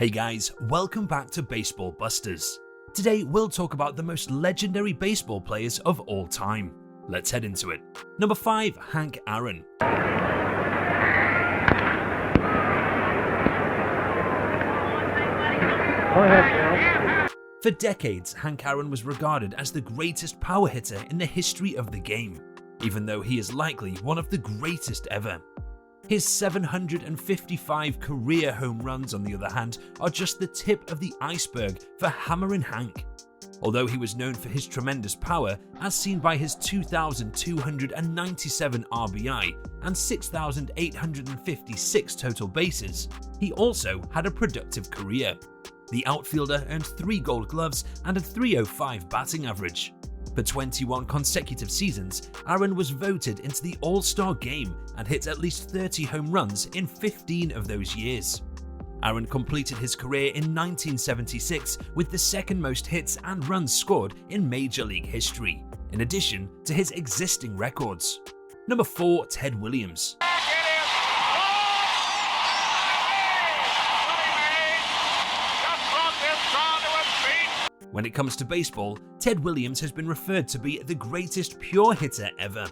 Hey guys, welcome back to Baseball Busters. Today we'll talk about the most legendary baseball players of all time. Let's head into it. Number 5, Hank Aaron. Go ahead, Phil. For decades, Hank Aaron was regarded as the greatest power hitter in the history of the game, even though he is likely one of the greatest ever. His 755 career home runs, on the other hand, are just the tip of the iceberg for Hammerin' Hank. Although he was known for his tremendous power, as seen by his 2,297 RBI and 6,856 total bases, he also had a productive career. The outfielder earned 3 Gold Gloves and a .305 batting average. For 21 consecutive seasons, Aaron was voted into the All-Star game and hit at least 30 home runs in 15 of those years. Aaron completed his career in 1976 with the second most hits and runs scored in Major League history, in addition to his existing records. Number 4, Ted Williams. When it comes to baseball, Ted Williams has been referred to be the greatest pure hitter ever.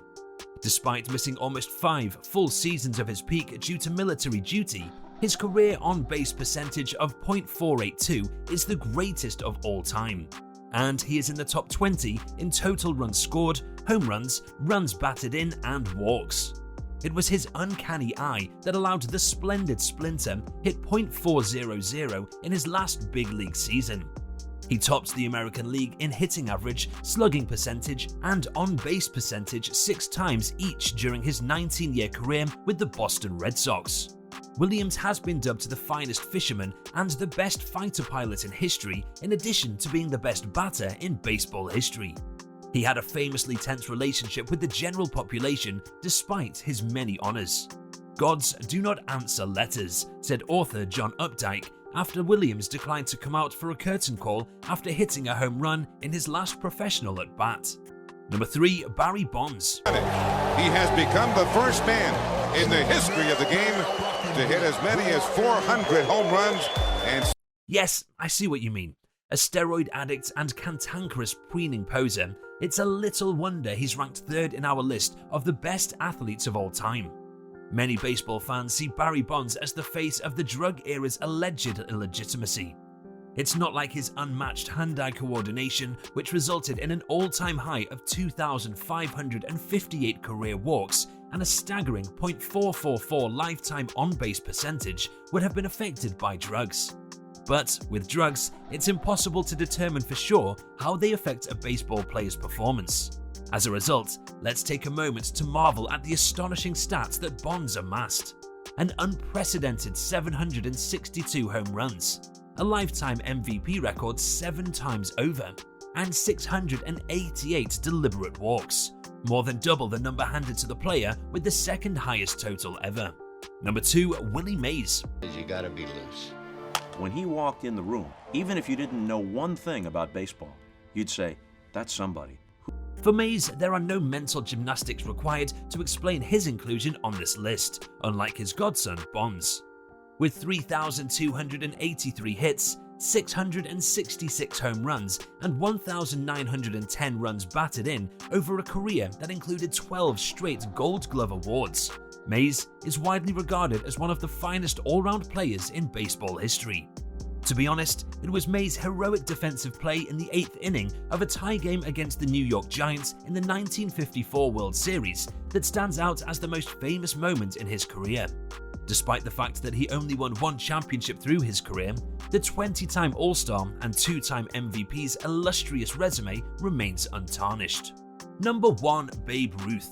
Despite missing almost 5 full seasons of his peak due to military duty, his career on-base percentage of .482 is the greatest of all time, and he is in the top 20 in total runs scored, home runs, runs batted in, and walks. It was his uncanny eye that allowed the splendid Splinter hit .400 in his last big league season. He topped the American League in hitting average, slugging percentage, and on-base percentage 6 times each during his 19-year career with the Boston Red Sox. Williams has been dubbed the finest fisherman and the best fighter pilot in history, in addition to being the best batter in baseball history. He had a famously tense relationship with the general population despite his many honors. "Gods do not answer letters," said author John Updike, after Williams declined to come out for a curtain call after hitting a home run in his last professional at-bat. Number 3, Barry Bonds. He has become the first man in the history of the game to hit as many as 400 home runs and... Yes, I see what you mean. A steroid addict and cantankerous preening poser, it's a little wonder he's ranked 3rd in our list of the best athletes of all time. Many baseball fans see Barry Bonds as the face of the drug era's alleged illegitimacy. It's not like his unmatched hand-eye coordination, which resulted in an all-time high of 2,558 career walks and a staggering .444 lifetime on-base percentage, would have been affected by drugs. But with drugs, it's impossible to determine for sure how they affect a baseball player's performance. As a result, let's take a moment to marvel at the astonishing stats that Bonds amassed. An unprecedented 762 home runs, a lifetime MVP record 7 times over, and 688 deliberate walks, more than double the number handed to the player with the second highest total ever. Number 2, Willie Mays. You gotta be loose. When he walked in the room, even if you didn't know one thing about baseball, you'd say, "That's somebody." For Mays, there are no mental gymnastics required to explain his inclusion on this list, unlike his godson Bonds. With 3,283 hits, 666 home runs, and 1,910 runs batted in over a career that included 12 straight Gold Glove awards, Mays is widely regarded as one of the finest all-round players in baseball history. To be honest, it was Mays' heroic defensive play in the 8th inning of a tie game against the New York Giants in the 1954 World Series that stands out as the most famous moment in his career. Despite the fact that he only won 1 championship through his career, the 20-time All-Star and 2-time MVP's illustrious resume remains untarnished. Number 1, Babe Ruth.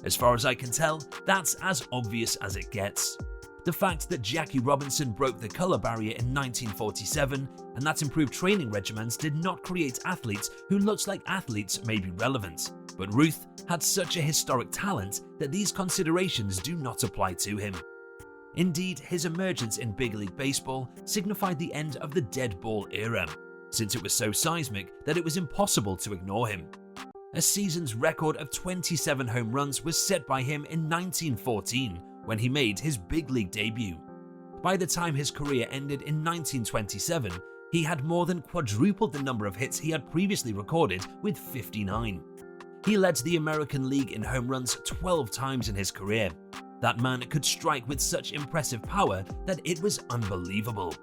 As far as I can tell, that's as obvious as it gets. The fact that Jackie Robinson broke the color barrier in 1947 and that improved training regimens did not create athletes who looked like athletes may be relevant, but Ruth had such a historic talent that these considerations do not apply to him. Indeed, his emergence in big league baseball signified the end of the dead ball era, since it was so seismic that it was impossible to ignore him. A season's record of 27 home runs was set by him in 1914 when he made his big league debut. By the time his career ended in 1927, he had more than quadrupled the number of hits he had previously recorded with 59. He led the American League in home runs 12 times in his career. That man could strike with such impressive power that it was unbelievable.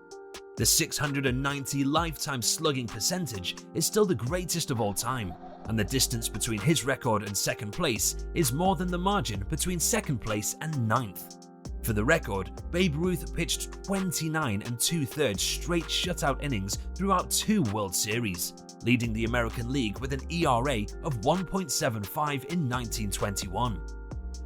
The .690 lifetime slugging percentage is still the greatest of all time, and the distance between his record and second place is more than the margin between second place and ninth. For the record, Babe Ruth pitched 29 2/3 straight shutout innings throughout 2 World Series, leading the American League with an ERA of 1.75 in 1921.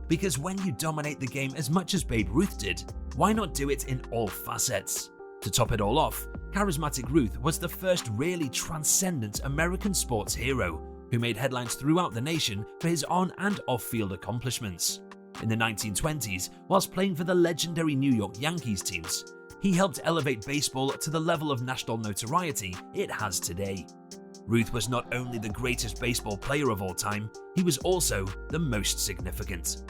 Because when you dominate the game as much as Babe Ruth did, why not do it in all facets? To top it all off, Charismatic Ruth was the first really transcendent American sports hero who made headlines throughout the nation for his on- and off-field accomplishments. In the 1920s, whilst playing for the legendary New York Yankees teams, he helped elevate baseball to the level of national notoriety it has today. Ruth was not only the greatest baseball player of all time, he was also the most significant.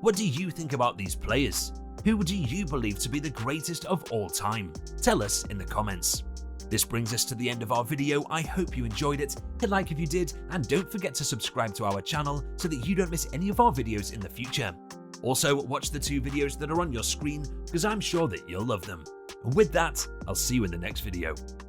What do you think about these players? Who do you believe to be the greatest of all time? Tell us in the comments. This brings us to the end of our video. I hope you enjoyed it. Hit like if you did, and don't forget to subscribe to our channel so that you don't miss any of our videos in the future. Also, watch the 2 videos that are on your screen because I'm sure that you'll love them. And with that, I'll see you in the next video.